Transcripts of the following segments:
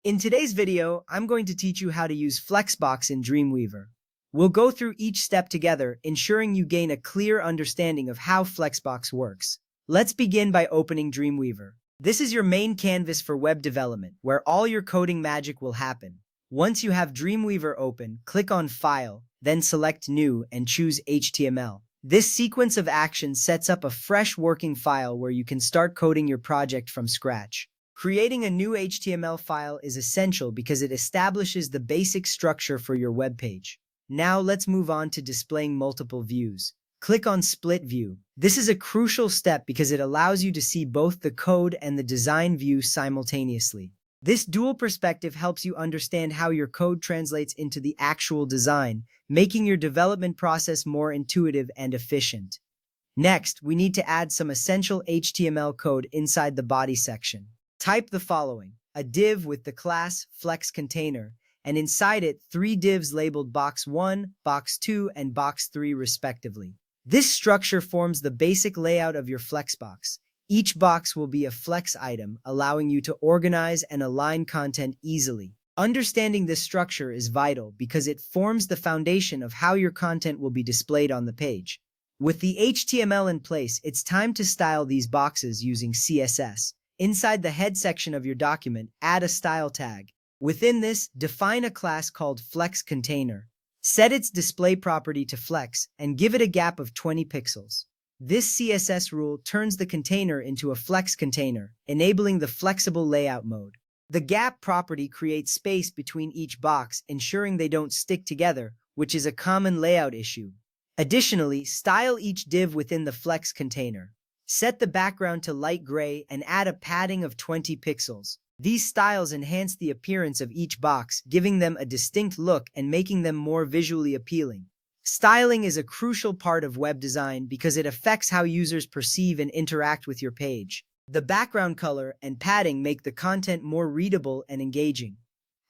In today's video, I'm going to teach you how to use Flexbox in Dreamweaver. We'll go through each step together, ensuring you gain a clear understanding of how Flexbox works. Let's begin by opening Dreamweaver. This is your main canvas for web development, where all your coding magic will happen. Once you have Dreamweaver open, click on File, then select New and choose HTML. This sequence of actions sets up a fresh working file where you can start coding your project from scratch. Creating a new HTML file is essential because it establishes the basic structure for your web page. Now let's move on to displaying multiple views. Click on Split View. This is a crucial step because it allows you to see both the code and the design view simultaneously. This dual perspective helps you understand how your code translates into the actual design, making your development process more intuitive and efficient. Next, we need to add some essential HTML code inside the body section. Type the following: a div with the class Flex Container, and inside it 3 divs labeled Box 1, Box 2, and Box 3 respectively. This structure forms the basic layout of your Flexbox. Each box will be a Flex item, allowing you to organize and align content easily. Understanding this structure is vital because it forms the foundation of how your content will be displayed on the page. With the HTML in place, it's time to style these boxes using CSS. Inside the head section of your document, add a style tag. Within this, define a class called Flex Container. Set its display property to Flex and give it a gap of 20 pixels. This CSS rule turns the container into a Flex container, enabling the flexible layout mode. The gap property creates space between each box, ensuring they don't stick together, which is a common layout issue. Additionally, style each div within the Flex container. Set the background to light gray and add a padding of 20 pixels. These styles enhance the appearance of each box, giving them a distinct look and making them more visually appealing. Styling is a crucial part of web design because it affects how users perceive and interact with your page. The background color and padding make the content more readable and engaging.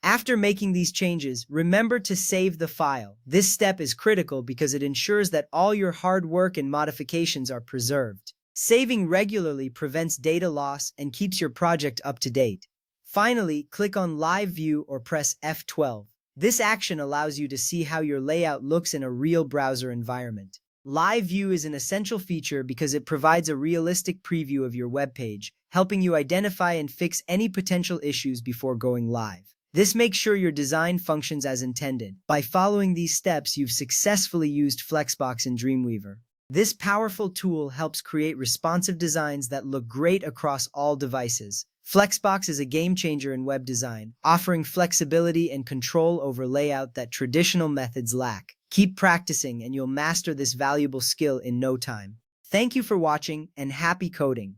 After making these changes, remember to save the file. This step is critical because it ensures that all your hard work and modifications are preserved. Saving regularly prevents data loss and keeps your project up to date. Finally, click on Live View or press F12. This action allows you to see how your layout looks in a real browser environment. Live View is an essential feature because it provides a realistic preview of your web page, helping you identify and fix any potential issues before going live. This makes sure your design functions as intended. By following these steps, you've successfully used Flexbox in Dreamweaver. This powerful tool helps create responsive designs that look great across all devices. Flexbox is a game changer in web design, offering flexibility and control over layout that traditional methods lack. Keep practicing and you'll master this valuable skill in no time. Thank you for watching and happy coding!